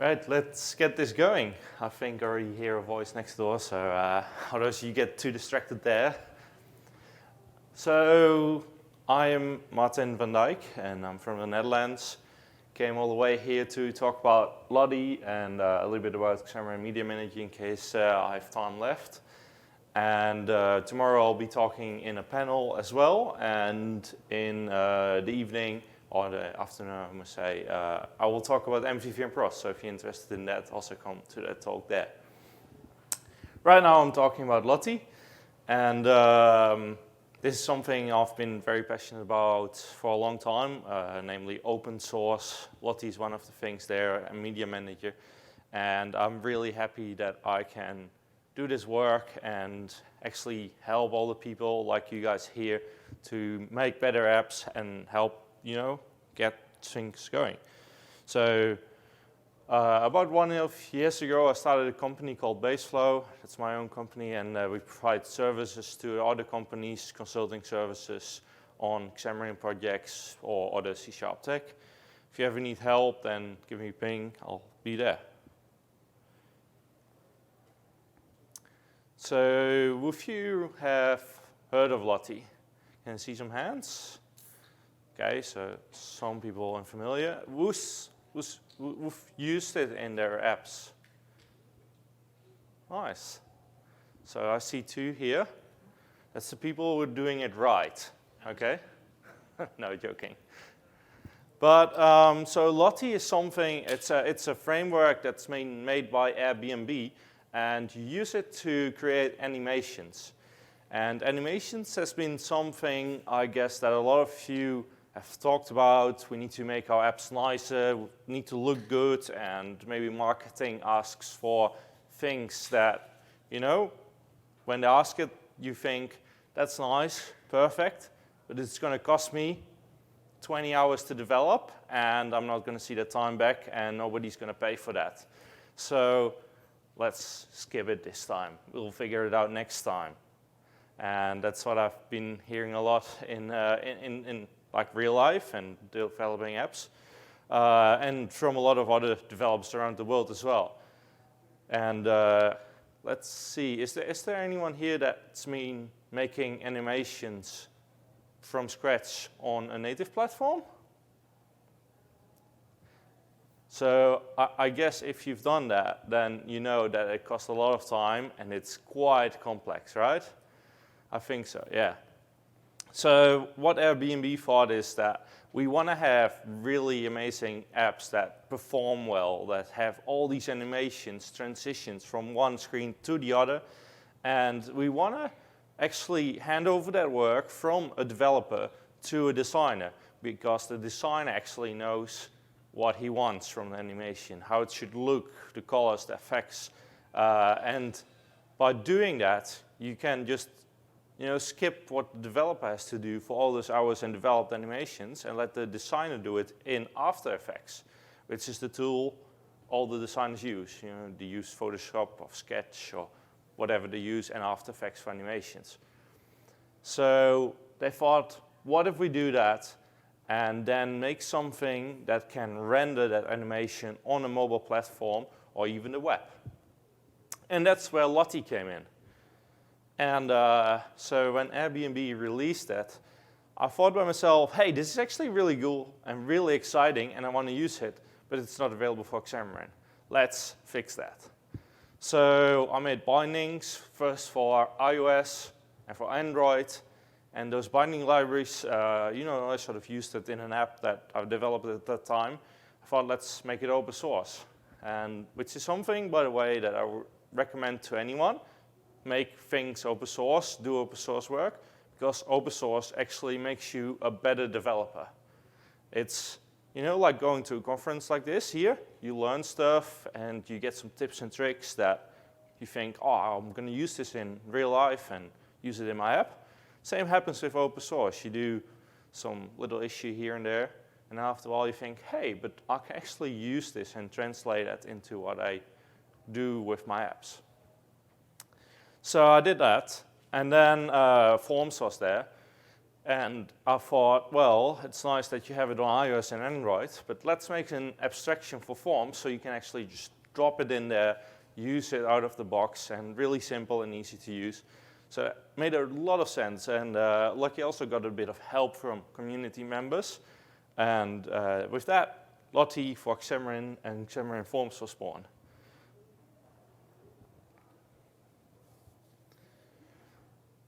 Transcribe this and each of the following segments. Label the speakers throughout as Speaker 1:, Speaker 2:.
Speaker 1: Right, let's get this going. I think I already hear a voice next door, so otherwise you get too distracted there. So I am Martin van Dijk, and I'm from the Netherlands. Came all the way here to talk about Lottie and a little bit about Xamarin MediaManger in case I have time left. And tomorrow I'll be talking in a panel as well, and in the evening or the afternoon, I must say, I will talk about MVV and pros. So if you're interested in that, also come to that talk there. Right now I'm talking about Lottie, and this is something I've been very passionate about for a long time, namely open source. Lottie is one of the things there, and MediaManger. And I'm really happy that I can do this work and actually help all the people like you guys here to make better apps and help, get things going. So about 1.5 years ago, I started a company called Baseflow. It's my own company, and we provide services to other companies, consulting services on Xamarin projects or other C# tech. If you ever need help, then give me a ping. I'll be there. So if you have heard of Lottie, can I see some hands? Okay, so some people are familiar. Who've used it in their apps? Nice. So I see 2 here. That's the people who are doing it right, okay? No, joking. But so Lottie is something, it's a framework that's made by Airbnb, and you use it to create animations. And animations has been something, I guess, that a lot of you have talked about. We need to make our apps nicer, we need to look good, and maybe marketing asks for things that, when they ask it, you think, that's nice, perfect, but it's going to cost me 20 hours to develop, and I'm not going to see the time back, and nobody's going to pay for that. So let's skip it this time. We'll figure it out next time. And that's what I've been hearing a lot in like real life and developing apps, and from a lot of other developers around the world as well. And let's see, is there anyone here that's been making animations from scratch on a native platform? So I guess if you've done that, then you know that it costs a lot of time and it's quite complex, right? I think so, yeah. So what Airbnb thought is that we want to have really amazing apps that perform well, that have all these animations, transitions from one screen to the other, and we want to actually hand over that work from a developer to a designer, because the designer actually knows what he wants from the animation, how it should look, the colors, the effects, and by doing that, you can just skip what the developer has to do for all those hours and developed animations and let the designer do it in After Effects, which is the tool all the designers use. They use Photoshop or Sketch or whatever they use, and After Effects for animations. So they thought, what if we do that and then make something that can render that animation on a mobile platform or even the web? And that's where Lottie came in. And so when Airbnb released that, I thought by myself, hey, this is actually really cool and really exciting, and I want to use it, but it's not available for Xamarin. Let's fix that. So I made bindings first for iOS and for Android, and those binding libraries, I sort of used it in an app that I developed at that time. I thought, let's make it open source, and which is something, by the way, that I would recommend to anyone. Make things open source, do open source work, because open source actually makes you a better developer. It's, like going to a conference like this here, you learn stuff and you get some tips and tricks that you think, oh, I'm going to use this in real life and use it in my app. Same happens with open source. You do some little issue here and there, and after a while you think, hey, but I can actually use this and translate that into what I do with my apps. So I did that, and then Forms was there, And I thought, well, it's nice that you have it on iOS and Android, but let's make an abstraction for forms so you can actually just drop it in there, use it out of the box, and really simple and easy to use. So it made a lot of sense, and Lucky also got a bit of help from community members. And with that, Lottie for Xamarin and Xamarin.Forms was born.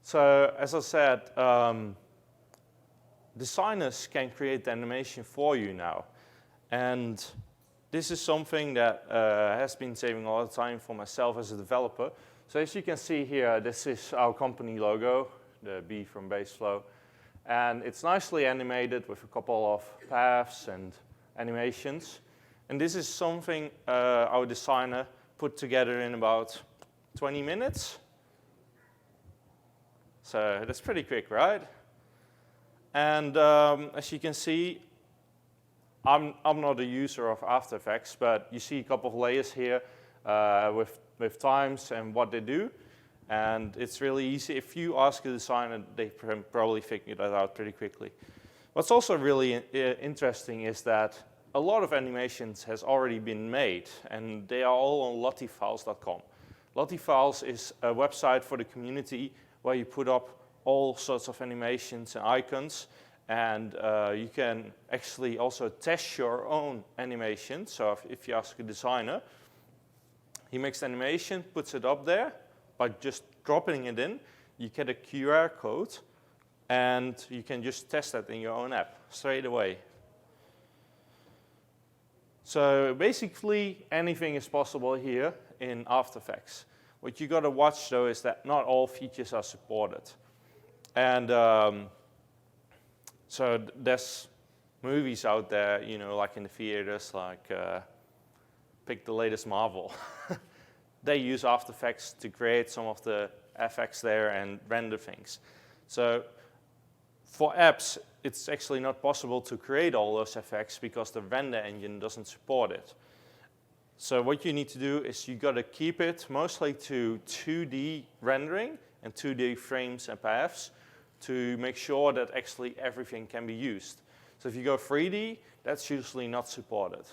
Speaker 1: So as I said, designers can create the animation for you now. And this is something that has been saving a lot of time for myself as a developer. So as you can see here, this is our company logo, the B from Baseflow. And it's nicely animated with a couple of paths and animations. And this is something our designer put together in about 20 minutes. So that's pretty quick, right? And as you can see, I'm not a user of After Effects, but you see a couple of layers here with times and what they do. And it's really easy. If you ask a designer, they can probably figure that out pretty quickly. What's also really interesting is that a lot of animations has already been made, and they are all on lottiefiles.com. Lottiefiles is a website for the community where you put up all sorts of animations and icons, and you can actually also test your own animation. So if you ask a designer, he makes the animation, puts it up there. By just dropping it in, you get a QR code, and you can just test that in your own app straight away. So basically, anything is possible here in After Effects. What you got to watch, though, is that not all features are supported. And so there's movies out there, you know, like in the theaters, like pick the latest Marvel. They use After Effects to create some of the effects there and render things. So for apps, it's actually not possible to create all those effects because the render engine doesn't support it. So what you need to do is you got to keep it mostly to 2D rendering and 2D frames and paths to make sure that actually everything can be used. So if you go 3D, that's usually not supported.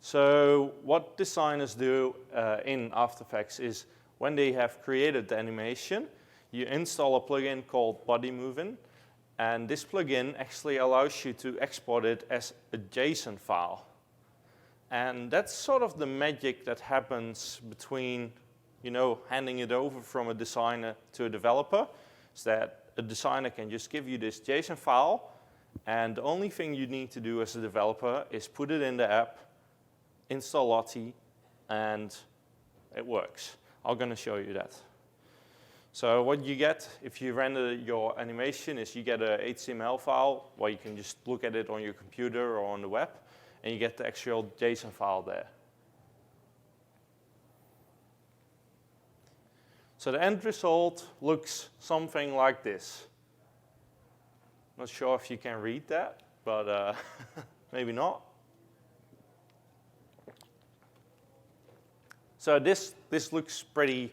Speaker 1: So what designers do in After Effects is when they have created the animation, you install a plugin called BodyMovin, and this plugin actually allows you to export it as a JSON file. And that's sort of the magic that happens between, you know, handing it over from a designer to a developer, is that a designer can just give you this JSON file, and the only thing you need to do as a developer is put it in the app, install Lottie, and it works. I'm going to show you that. So what you get if you render your animation is you get a HTML file where you can just look at it on your computer or on the web, and you get the actual JSON file there. So the end result looks something like this. Not sure if you can read that, but maybe not. So this looks pretty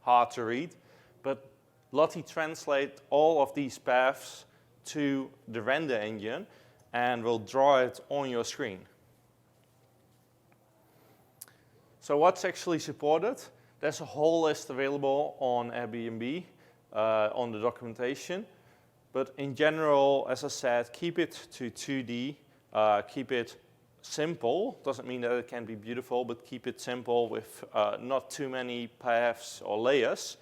Speaker 1: hard to read, but Lottie translates all of these paths to the render engine and will draw it on your screen. So what's actually supported? There's a whole list available on Airbnb, on the documentation. But in general, as I said, keep it to 2D, keep it simple. Doesn't mean that it can be beautiful, but keep it simple with not too many paths or layers.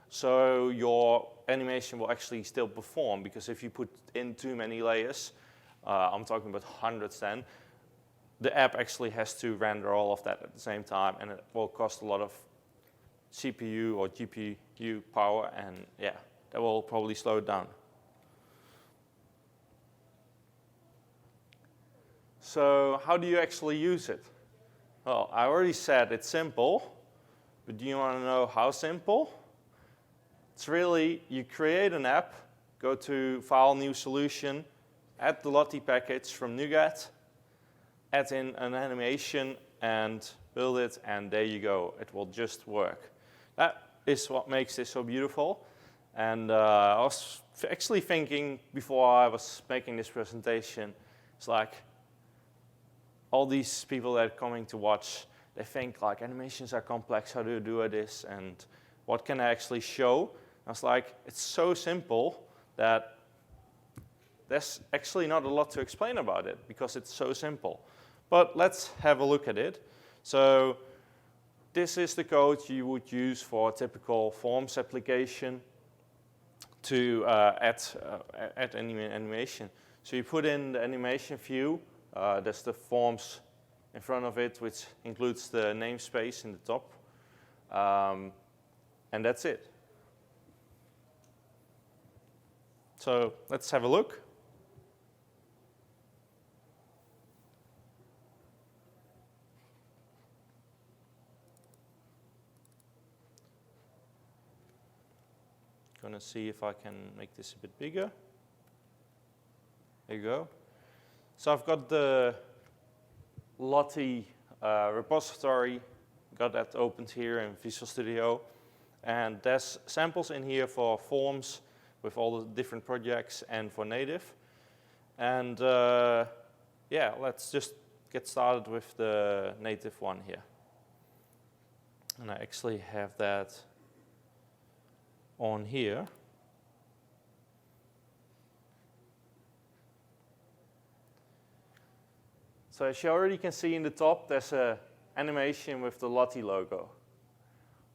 Speaker 1: So your animation will actually still perform, because if you put in too many layers, I'm talking about hundreds then, the app actually has to render all of that at the same time, and it will cost a lot of CPU or GPU power, and yeah, that will probably slow it down. So how do you actually use it? Well, I already said it's simple, but do you want to know how simple? It's really, you create an app, go to File, New Solution, add the Lottie package from NuGet, add in an animation and build it, and there you go. It will just work. That is what makes this so beautiful. And I was actually thinking before I was making this presentation, it's like all these people that are coming to watch, they think like animations are complex, how do you do this, and what can I actually show? I was like, it's so simple that there's actually not a lot to explain about it because it's so simple. But let's have a look at it. So this is the code you would use for a typical Forms application to add any animation. So you put in the animation view. There's the Forms in front of it, which includes the namespace in the top. And that's it. So let's have a look. Gonna see if I can make this a bit bigger. There you go. So I've got the Lottie repository, got that opened here in Visual Studio. And there's samples in here for Forms with all the different projects and for native. And yeah, let's just get started with the native one here. And I actually have that on here. So as you already can see in the top, there's an animation with the Lottie logo.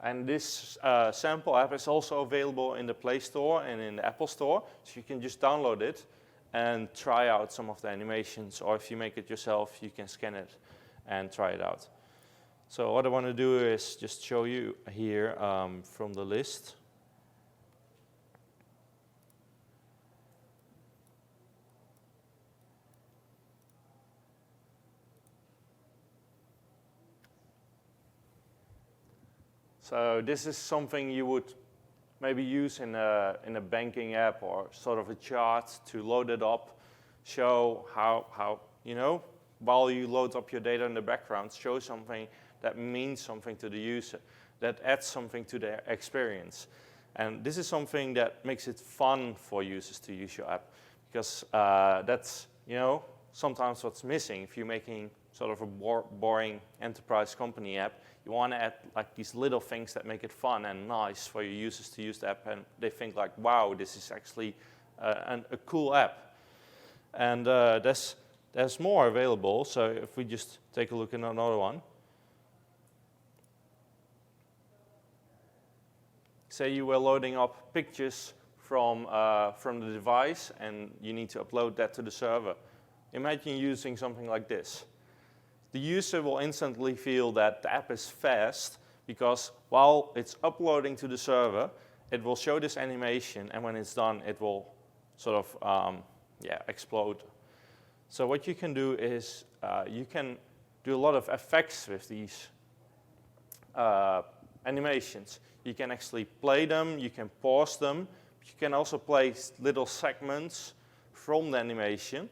Speaker 1: And this sample app is also available in the Play Store and in the Apple Store. So you can just download it and try out some of the animations. Or if you make it yourself, you can scan it and try it out. So what I want to do is just show you here from the list. So this is something you would maybe use in a banking app or sort of a chart to load it up, show how you know, while you load up your data in the background, show something that means something to the user, that adds something to their experience. And this is something that makes it fun for users to use your app, because that's, you know, sometimes what's missing if you're making sort of a boring enterprise company app. You want to add like these little things that make it fun and nice for your users to use the app, and they think like, wow, this is actually a cool app. And there's more available. So if we just take a look at another one. Say you were loading up pictures from the device and you need to upload that to the server. Imagine using something like this. The user will instantly feel that the app is fast because while it's uploading to the server, it will show this animation, and when it's done, it will sort of explode. So what you can do is you can do a lot of effects with these animations. You can actually play them, you can pause them, but you can also play little segments from the animation.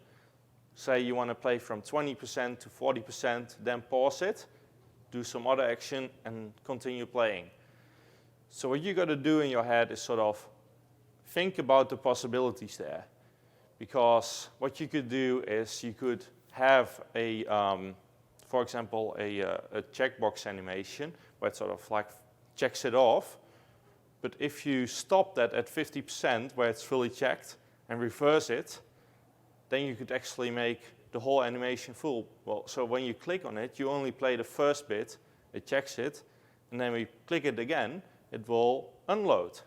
Speaker 1: Say you want to play from 20% to 40%, then pause it, do some other action, and continue playing. So what you got to do in your head is sort of think about the possibilities there. Because what you could do is you could have a, for example, a checkbox animation where it sort of like checks it off. But if you stop that at 50% where it's fully checked and reverse it, then you could actually make the whole animation full. Well, so when you click on it, you only play the first bit, it checks it, and then we click it again, it will unload.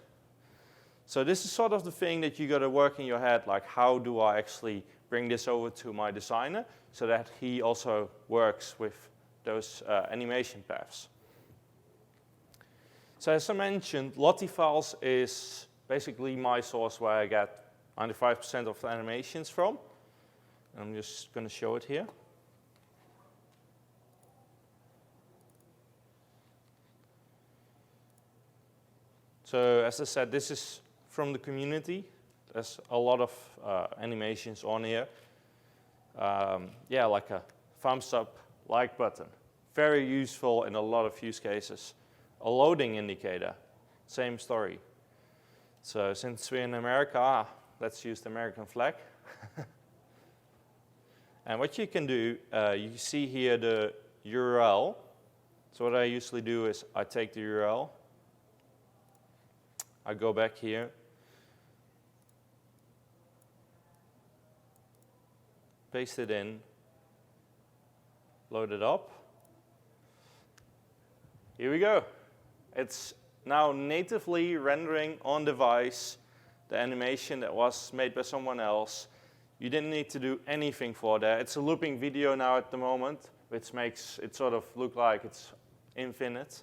Speaker 1: So this is sort of the thing that you got to work in your head, like how do I actually bring this over to my designer so that he also works with those animation paths. So as I mentioned, Lottie files is basically my source where I get 95% of the animations from. I'm just going to show it here. So as I said, this is from the community. There's a lot of animations on here. Yeah, like a thumbs up, like button. Very useful in a lot of use cases. A loading indicator. same story. So since we're in America, let's use the American flag. And what you can do, you see here the URL. So what I usually do is I take the URL, I go back here, paste it in, load it up. Here we go. It's now natively rendering on device the animation that was made by someone else. You didn't need to do anything for that. It's a looping video now at the moment, which makes it sort of look like it's infinite.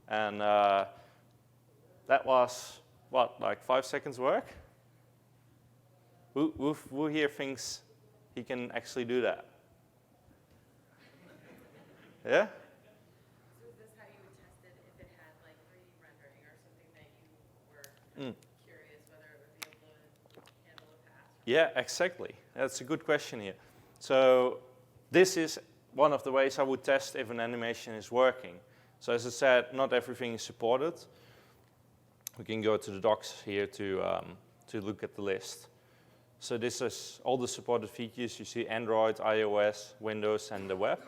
Speaker 1: And that was, what, like 5 seconds work? Who here thinks he can actually do that? Yeah?
Speaker 2: So is this how you would test it if it had like 3D rendering or something that you were curious whether it would be able to handle a pass?
Speaker 1: Yeah, exactly. That's a good question here. So this is one of the ways I would test if an animation is working. So as I said, not everything is supported. We can go to the docs here to look at the list. So this is all the supported features. You see Android, iOS, Windows, and the web.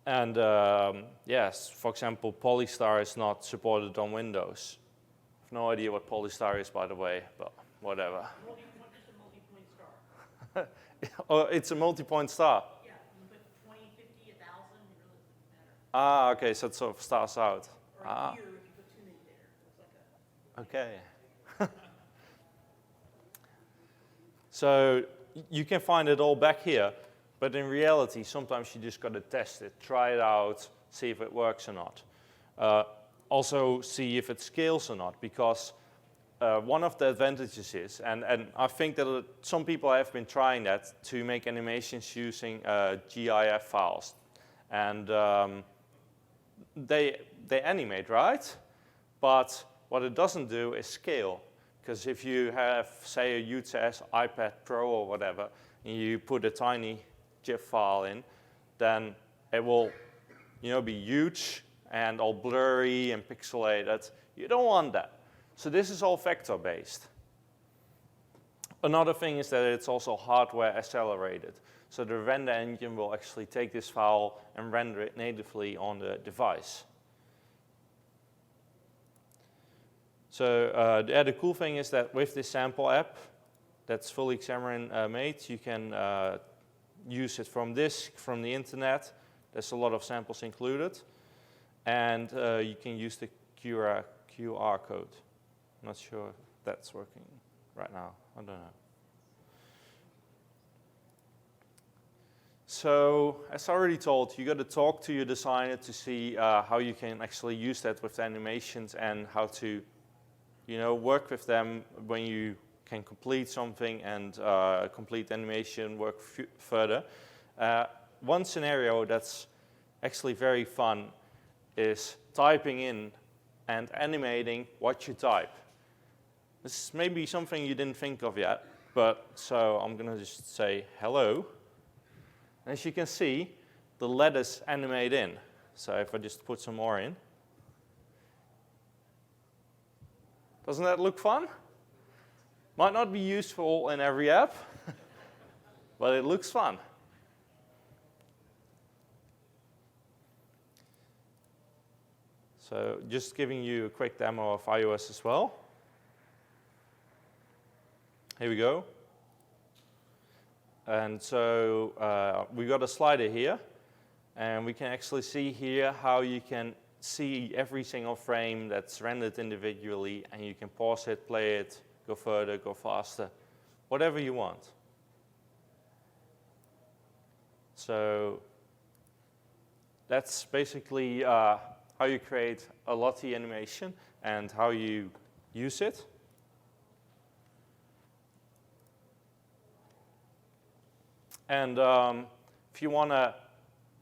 Speaker 1: And yes, for example, Polystar is not supported on Windows. I have no idea what Polystar is, by the way, but whatever.
Speaker 3: What is a multi-point star?
Speaker 1: Oh, it's a multi-point star.
Speaker 3: Yeah, you put 20, 50, 1,000, it really doesn't matter.
Speaker 1: Ah, okay, so it sort of stars out.
Speaker 3: Or here, if you put too many there, it's like a...
Speaker 1: Okay. So you can find it all back here, but in reality, sometimes you just got to test it, try it out, see if it works or not. Also see if it scales or not, because one of the advantages is, and I think that some people have been trying that to make animations using GIF files. And they animate, right? But what it doesn't do is scale. Because if you have, say, a UTS iPad Pro or whatever, and you put a tiny GIF file in, then it will, be huge and all blurry and pixelated. You don't want that. So this is all vector-based. Another thing is that it's also hardware accelerated. So the render engine will actually take this file and render it natively on the device. So the cool thing is that with this sample app that's fully Xamarin made, you can use it from disk, from the internet. There's a lot of samples included. And you can use the QR code. I'm not sure if that's working right now. I don't know. So as I already told, you got to talk to your designer to see how you can actually use that with the animations and how to work with them when you can complete something and complete animation, work further. One scenario that's actually very fun is typing in and animating what you type. This is maybe something you didn't think of yet, but so I'm going to just say hello. And as you can see, the letters animate in. So if I just put some more in. Doesn't that look fun? Might not be useful in every app, but it looks fun. So just giving you a quick demo of iOS as well. Here we go. And so we got a slider here, and we can actually see here how you can see every single frame that's rendered individually, and you can pause it, play it, go further, go faster, whatever you want. So that's basically how you create a Lottie animation and how you use it. And if you want to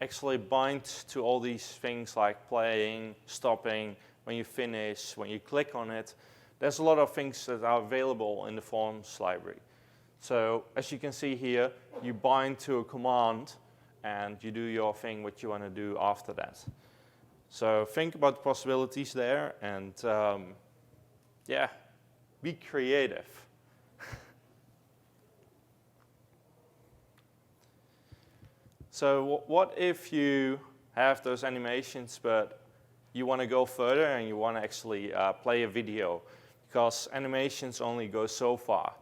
Speaker 1: actually bind to all these things like playing, stopping, when you finish, when you click on it, there's a lot of things that are available in the Forms library. So as you can see here, you bind to a command and you do your thing, what you want to do after that. So think about the possibilities there, and yeah, be creative. So what if you have those animations, but you want to go further and you want to actually play a video? Because animations only go so far.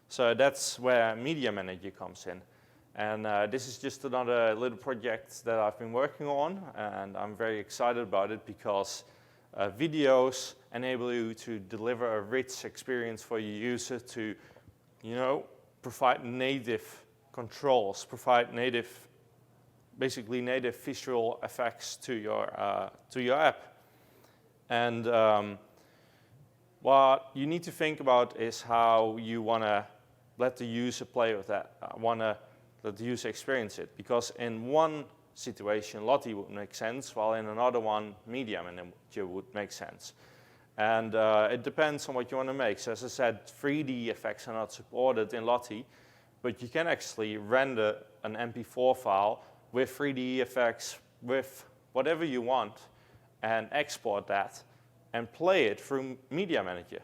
Speaker 1: So that's where MediaManger comes in. And this is just another little project that I've been working on, and I'm very excited about it because videos enable you to deliver a rich experience for your user to, provide native controls, provide basically native visual effects to your app. And what you need to think about is how you want to let the user play with that, want to let the user experience it. Because in one situation, Lottie would make sense, while in another one, MediaManger would make sense. And it depends on what you want to make. So as I said, 3D effects are not supported in Lottie, but you can actually render an MP4 file with 3D effects, with whatever you want, and export that and play it through MediaManger.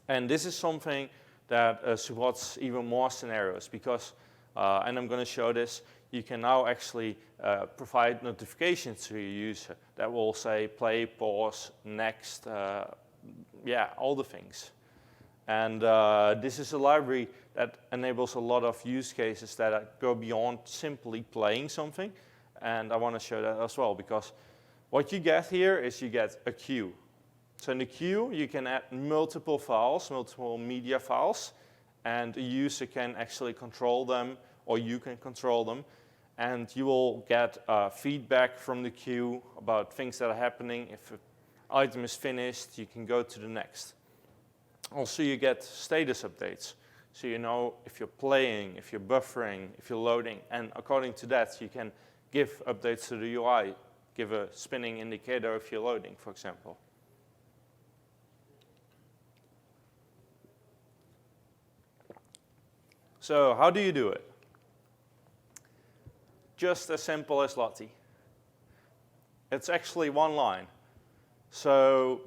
Speaker 1: And this is something that supports even more scenarios because, and I'm going to show this, you can now actually provide notifications to your user that will say play, pause, next, all the things. And this is a library that enables a lot of use cases that go beyond simply playing something. And I want to show that as well because what you get here is you get a queue. So in the queue, you can add multiple files, multiple media files, and a user can actually control them, or you can control them. And you will get feedback from the queue about things that are happening. If an item is finished, you can go to the next. Also, you get status updates. So you know if you're playing, if you're buffering, if you're loading. And according to that, you can give updates to the UI, give a spinning indicator if you're loading, for example. So how do you do it? Just as simple as Lottie. It's actually one line. So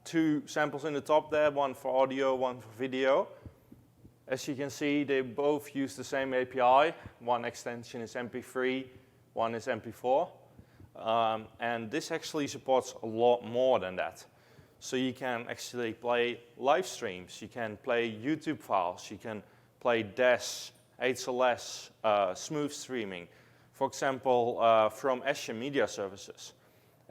Speaker 1: 2 samples in the top there, one for audio, one for video. As you can see, they both use the same API. One extension is MP3, one is MP4. And this actually supports a lot more than that. So you can actually play live streams, you can play YouTube files, you can play DES, HLS, smooth streaming. For example, from Azure Media Services.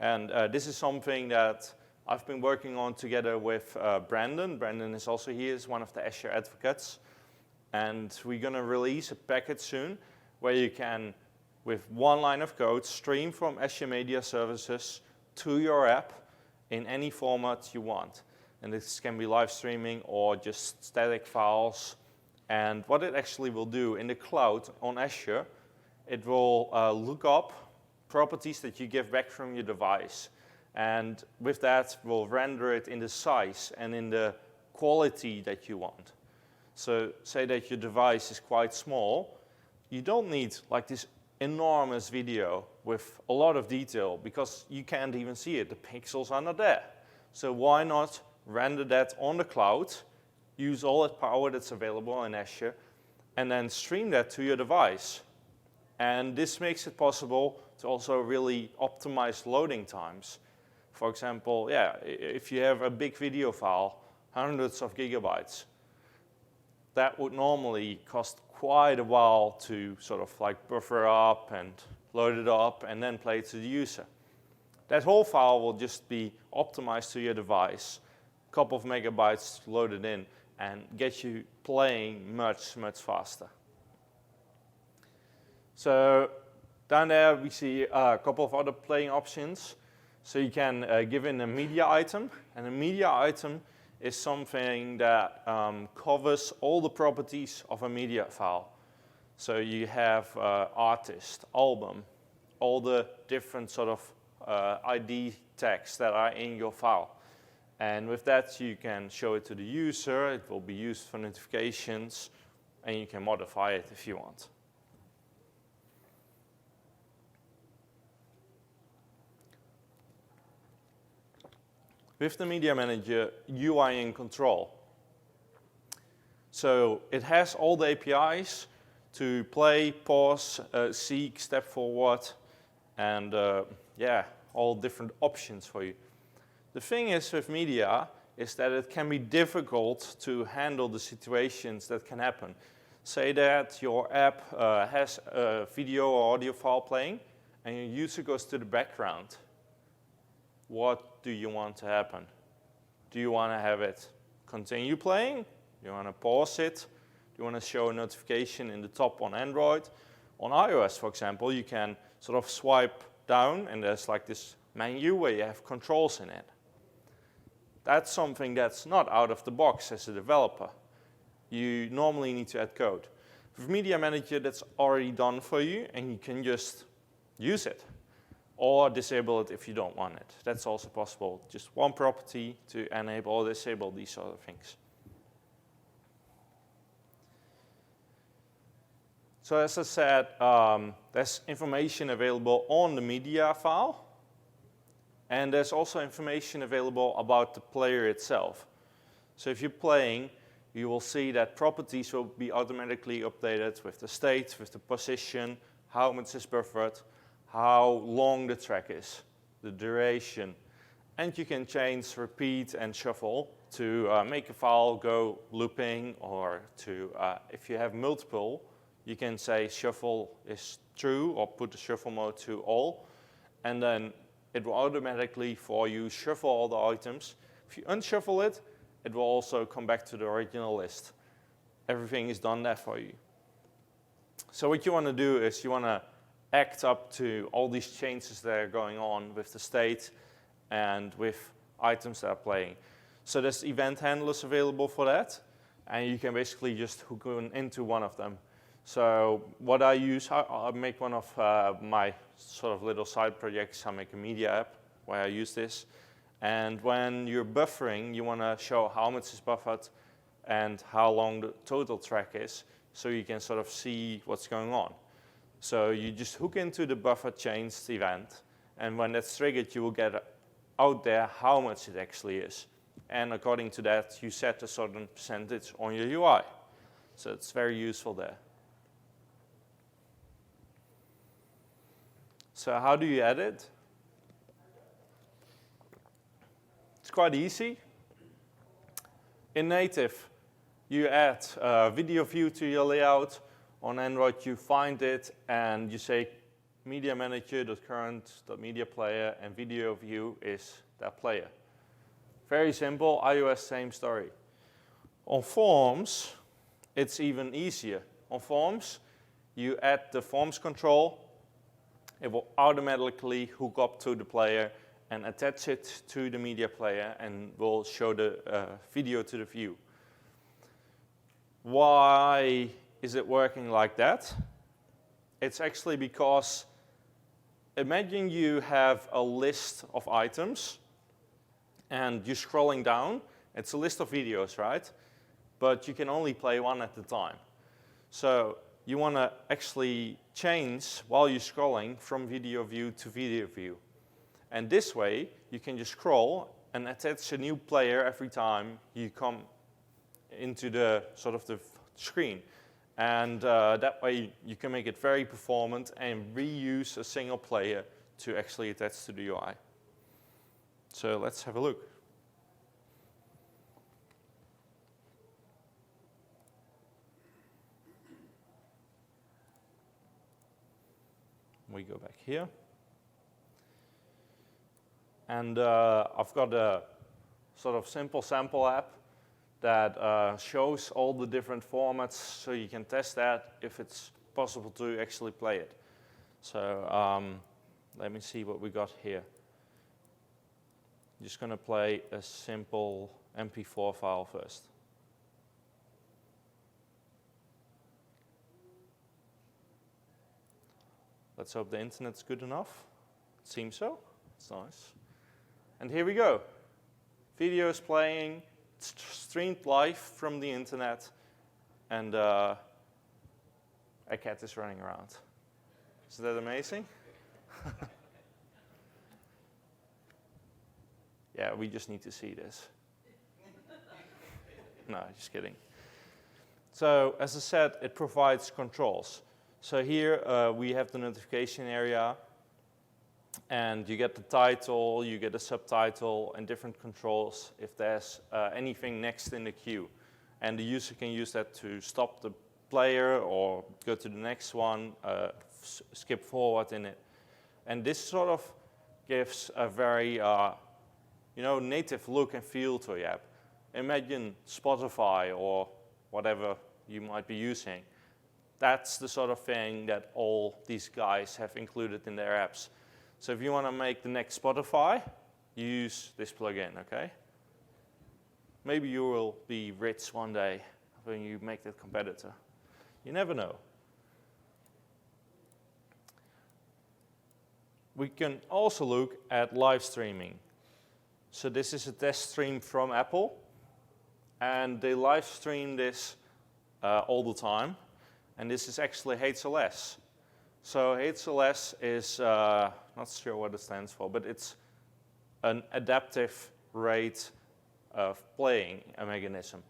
Speaker 1: And this is something that I've been working on together with Brandon. Brandon is also here, is one of the Azure advocates. And we're going to release a package soon where you can, with one line of code, stream from Azure Media Services to your app in any format you want. And this can be live streaming or just static files. And what it actually will do in the cloud on Azure, it will look up properties that you give back from your device. And with that, we'll render it in the size and in the quality that you want. So say that your device is quite small. You don't need like this enormous video with a lot of detail because you can't even see it. The pixels are not there. So why not render that on the cloud, use all that power that's available in Azure, and then stream that to your device. And this makes it possible to also really optimize loading times. For example, if you have a big video file, hundreds of gigabytes, that would normally cost quite a while to sort of like buffer up and load it up and then play it to the user. That whole file will just be optimized to your device, a couple of megabytes to load it in, and get you playing much, much faster. So down there we see a couple of other playing options. So you can give in a media item, and a media item is something that covers all the properties of a media file. So you have artist, album, all the different sort of ID tags that are in your file. And with that, you can show it to the user. It will be used for notifications, and you can modify it if you want. with the Media Manager, you are in control. So it has all the APIs to play, pause, seek, step forward, and yeah, all different options for you. The thing is with media is that it can be difficult to handle the situations that can happen. Say that your app has a video or audio file playing, and your user goes to the background. What do you want to happen? Do you want to have it continue playing? Do you want to pause it? Do you want to show a notification in the top on Android? On iOS, for example, you can sort of swipe down, and there's like this menu where you have controls in it. That's something that's not out of the box as a developer. You normally need to add code. With Media Manager, that's already done for you, and you can just use it or disable it if you don't want it. That's also possible. Just one property to enable or disable these sort of things. So as I said, there's information available on the media file, and there's also information available about the player itself. So if you're playing, you will see that properties will be automatically updated with the state, with the position, how much is buffered, how long the track is, the duration. And you can change repeat and shuffle to make a file go looping, or to, if you have multiple, you can say shuffle is true or put the shuffle mode to all. And then it will automatically, for you, shuffle all the items. If you unshuffle it, it will also come back to the original list. Everything is done there for you. So what you want to do is you want to act up to all these changes that are going on with the state and with items that are playing. So there's event handlers available for that, and you can basically just hook into one of them. So what I use, I make one of my sort of little side projects. I make a media app where I use this. And when you're buffering, you want to show how much is buffered and how long the total track is, so you can sort of see what's going on. So you just hook into the buffer changed event, and when that's triggered, you will get out there how much it actually is. And according to that, you set a certain percentage on your UI. So it's very useful there. So how do you add it? It's quite easy. In native, you add a video view to your layout. On Android, you find it, and you say media manager.current.media player, and video view is that player. Very simple. iOS, same story. On Forms, it's even easier. On Forms, you add the Forms control. It will automatically hook up to the player and attach it to the media player, and will show the video to the view. Why is it working like that? It's actually because, imagine you have a list of items, and you're scrolling down. It's a list of videos, right? But you can only play one at a time. So you want to actually change, while you're scrolling, from video view to video view. And this way, you can just scroll and attach a new player every time you come into the sort of the screen. And that way, you can make it very performant and reuse a single player to actually attach to the UI. So let's have a look. We go back here. And I've got a sort of simple sample app that shows all the different formats, so you can test that if it's possible to actually play it. So let me see what we got here. I'm just going to play a simple MP4 file first. Let's hope the internet's good enough. It seems so. It's nice. And here we go. Video is playing, it's streamed live from the internet, and a cat is running around. Isn't that amazing? Yeah, we just need to see this. No, just kidding. So as I said, it provides controls. So here we have the notification area, and you get the title, you get a subtitle, and different controls if there's anything next in the queue. And the user can use that to stop the player or go to the next one, skip forward in it. And this sort of gives a very native look and feel to your app. Imagine Spotify or whatever you might be using. That's the sort of thing that all these guys have included in their apps. So if you want to make the next Spotify, use this plugin, okay? Maybe you will be rich one day when you make that competitor. You never know. We can also look at live streaming. So this is a test stream from Apple, and they live stream this all the time. And this is actually HLS. So HLS is, not sure what it stands for, but it's an adaptive rate of playing a mechanism.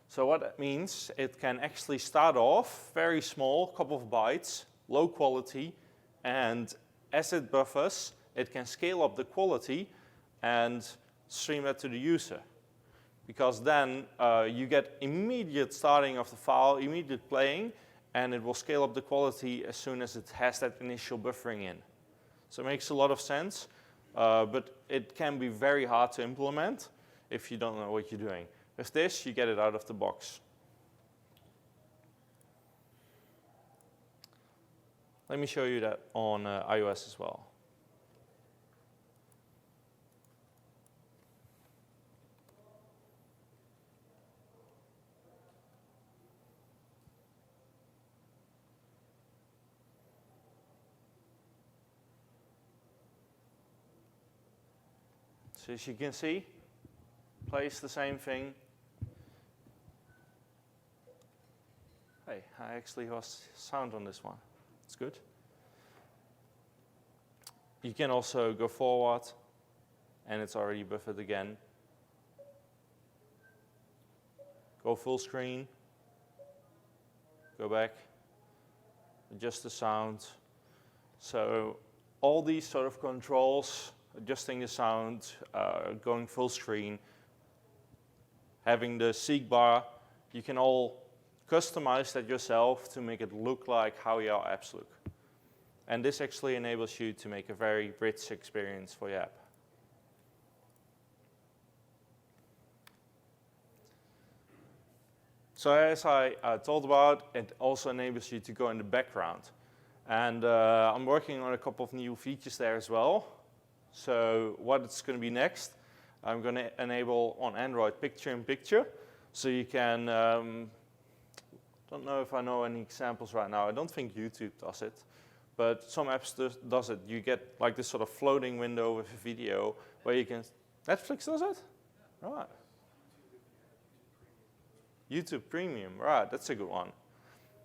Speaker 1: So what that means, it can actually start off very small, couple of bytes, low quality, and as it buffers, it can scale up the quality and stream that to the user. Because then you get immediate starting of the file, immediate playing, and it will scale up the quality as soon as it has that initial buffering in. So it makes a lot of sense, but it can be very hard to implement if you don't know what you're doing. With this, you get it out of the box. Let me show you that on iOS as well. So as you can see, plays the same thing. Hey, I actually have sound on this one. It's good. You can also go forward, and it's already buffered again. Go full screen. Go back. Adjust the sound. So all these sort of controls, adjusting the sound, going full screen, having the seek bar, you can all customize that yourself to make it look like how your apps look. And this actually enables you to make a very rich experience for your app. So as I told about, it also enables you to go in the background. And I'm working on a couple of new features there as well. So what's going to be next, I'm going to enable on Android picture-in-picture. So you can, don't know if I know any examples right now. I don't think YouTube does it. But some apps does it. You get like this sort of floating window with a video where you can, Netflix does it? Right. YouTube Premium, right, that's a good one.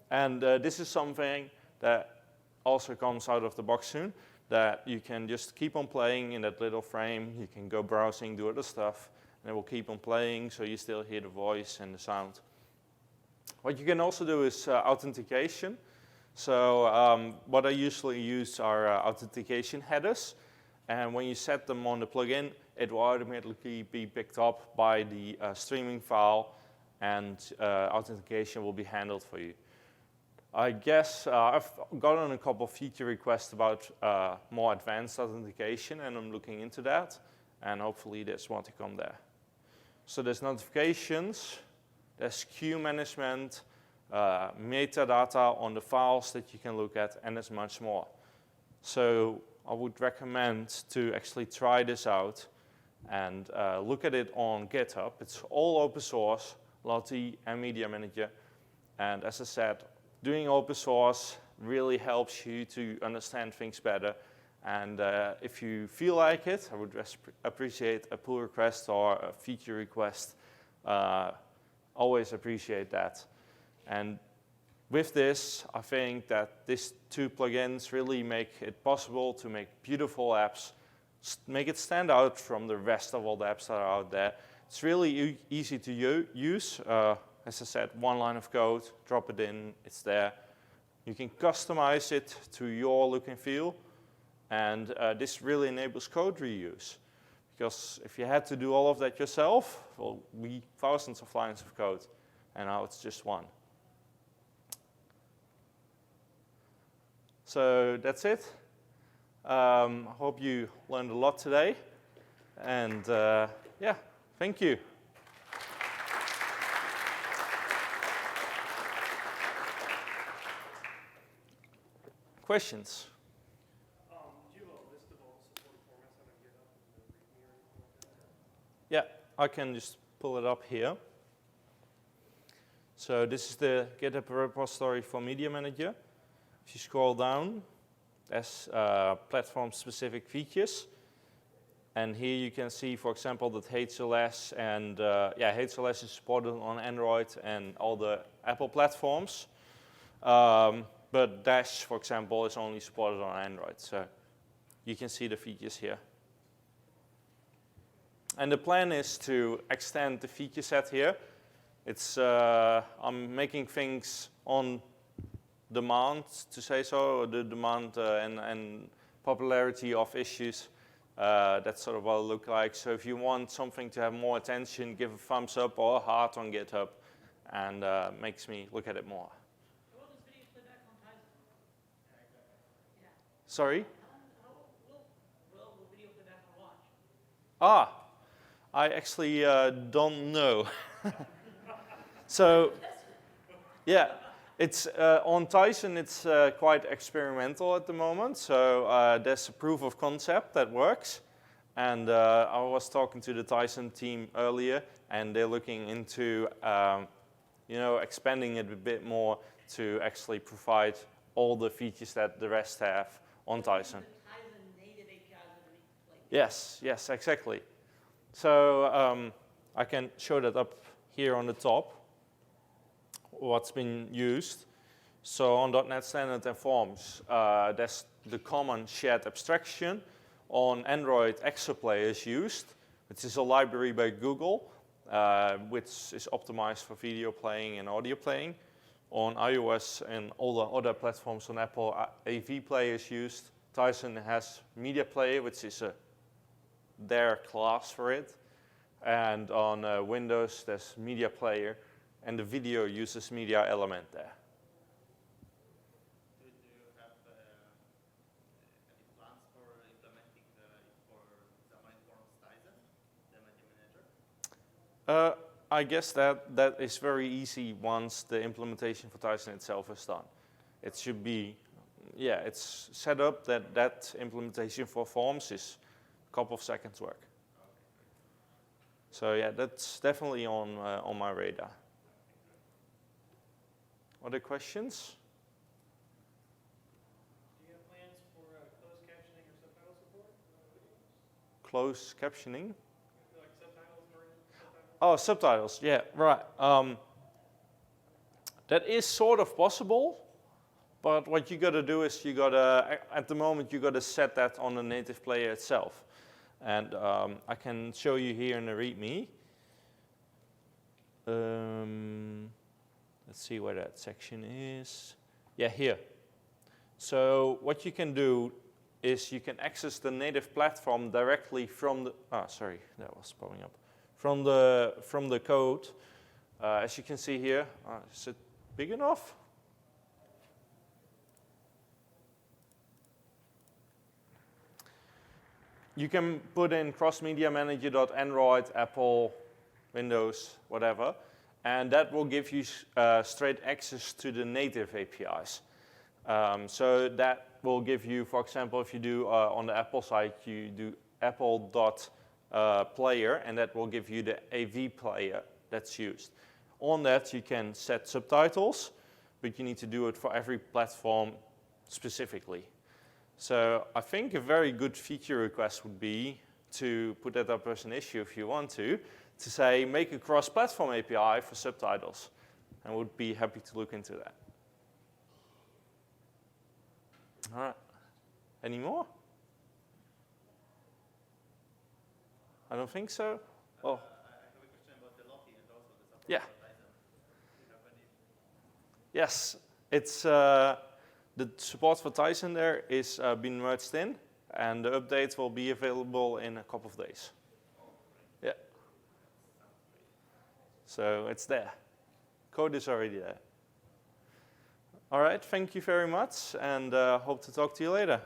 Speaker 1: And this is something that also comes out of the box soon, that you can just keep on playing in that little frame. You can go browsing, do other stuff, and it will keep on playing so you still hear the voice and the sound. What you can also do is authentication. So what I usually use are authentication headers. And when you set them on the plugin, it will automatically be picked up by the streaming file, and authentication will be handled for you. I guess I've gotten a couple of feature requests about more advanced authentication, and I'm looking into that. And hopefully there's more to come there. So there's notifications, there's queue management, metadata on the files that you can look at, and there's much more. So I would recommend to actually try this out and look at it on GitHub. It's all open source, Lottie and MediaManger. And as I said, doing open source really helps you to understand things better. And if you feel like it, I would appreciate a pull request or a feature request. Always appreciate that. And with this, I think that these two plugins really make it possible to make beautiful apps make it stand out from the rest of all the apps that are out there. It's really easy to use. As I said, one line of code, drop it in, it's there. You can customize it to your look and feel. And this really enables code reuse. Because if you had to do all of that yourself, well, thousands of lines of code. And now it's just one. So that's it. I hope you learned a lot today. And yeah, thank you. Questions?
Speaker 4: Do you have a list of all the supported formats on a GitHub and the README or anything like that?
Speaker 1: Yeah, I can just pull it up here. So this is the GitHub repository for MediaManger. If you scroll down, there's platform-specific features. And here you can see, for example, that HLS and HLS is supported on Android and all the Apple platforms. But Dash, for example, is only supported on Android. So you can see the features here. And the plan is to extend the feature set here. It's I'm making things on demand, to say so, the demand and popularity of issues. That's sort of what it looks like. So if you want something to have more attention, give a thumbs up or a heart on GitHub, and makes me look at it more.
Speaker 3: Will this video play back on Tyson?
Speaker 1: Sorry?
Speaker 3: Will the video play back on Watch?
Speaker 1: I actually don't know. So, yeah, it's on Tyson. It's quite experimental at the moment. So there's a proof of concept that works, and I was talking to the Tyson team earlier, and they're looking into expanding it a bit more to actually provide all the features that the rest have on Tyson.
Speaker 3: The Tyson native APIs underneath the plate.
Speaker 1: Yes, exactly. So I can show that up here on the top, what's been used. So on .NET Standard and Forms, there's the common shared abstraction. On Android, Exaplay is used, which is a library by Google, which is optimized for video playing and audio playing. On iOS and all the other platforms on Apple, AV Play is used. Tyson has Media Player, which is their class for it. And on Windows, there's Media Player, and the video uses Media Element there.
Speaker 5: Do you have any plans for implementing for Xamarin.Forms Tyson, the MediaManger?
Speaker 1: I guess that is very easy once the implementation for Tyson itself is done. It should be, it's set up that implementation for Forms is a couple of seconds work. So yeah, that's definitely on my radar. Other questions?
Speaker 4: Do you have plans for closed captioning or subtitle support?
Speaker 1: Closed captioning?
Speaker 4: Like subtitles or subtitles?
Speaker 1: Oh, subtitles, yeah, right. That is sort of possible, but what you gotta do is at the moment you gotta set that on the native player itself. And I can show you here in the README. Let's see where that section is. Yeah, here. So what you can do is you can access the native platform directly from the, sorry, that was popping up. From the code. As you can see here, is it big enough? You can put in crossmediamanager.android, Apple, Windows, whatever, and that will give you straight access to the native APIs. So that will give you, for example, if you do on the Apple side, you do apple.player, and that will give you the AV player that's used. On that, you can set subtitles, but you need to do it for every platform specifically. So I think a very good feature request would be to put that up as an issue if you want to say make a cross-platform API for subtitles. And would be happy to look into that. All right. Any more? I don't think so. Oh,
Speaker 5: I have a question about the Lottie and also the support
Speaker 1: Yeah.
Speaker 5: for Tizen. Do you have any?
Speaker 1: yes. It's the support for Tizen there is been merged in, and the update will be available in a couple of days. Yeah. So it's there. Code is already there. All right, thank you very much, and hope to talk to you later.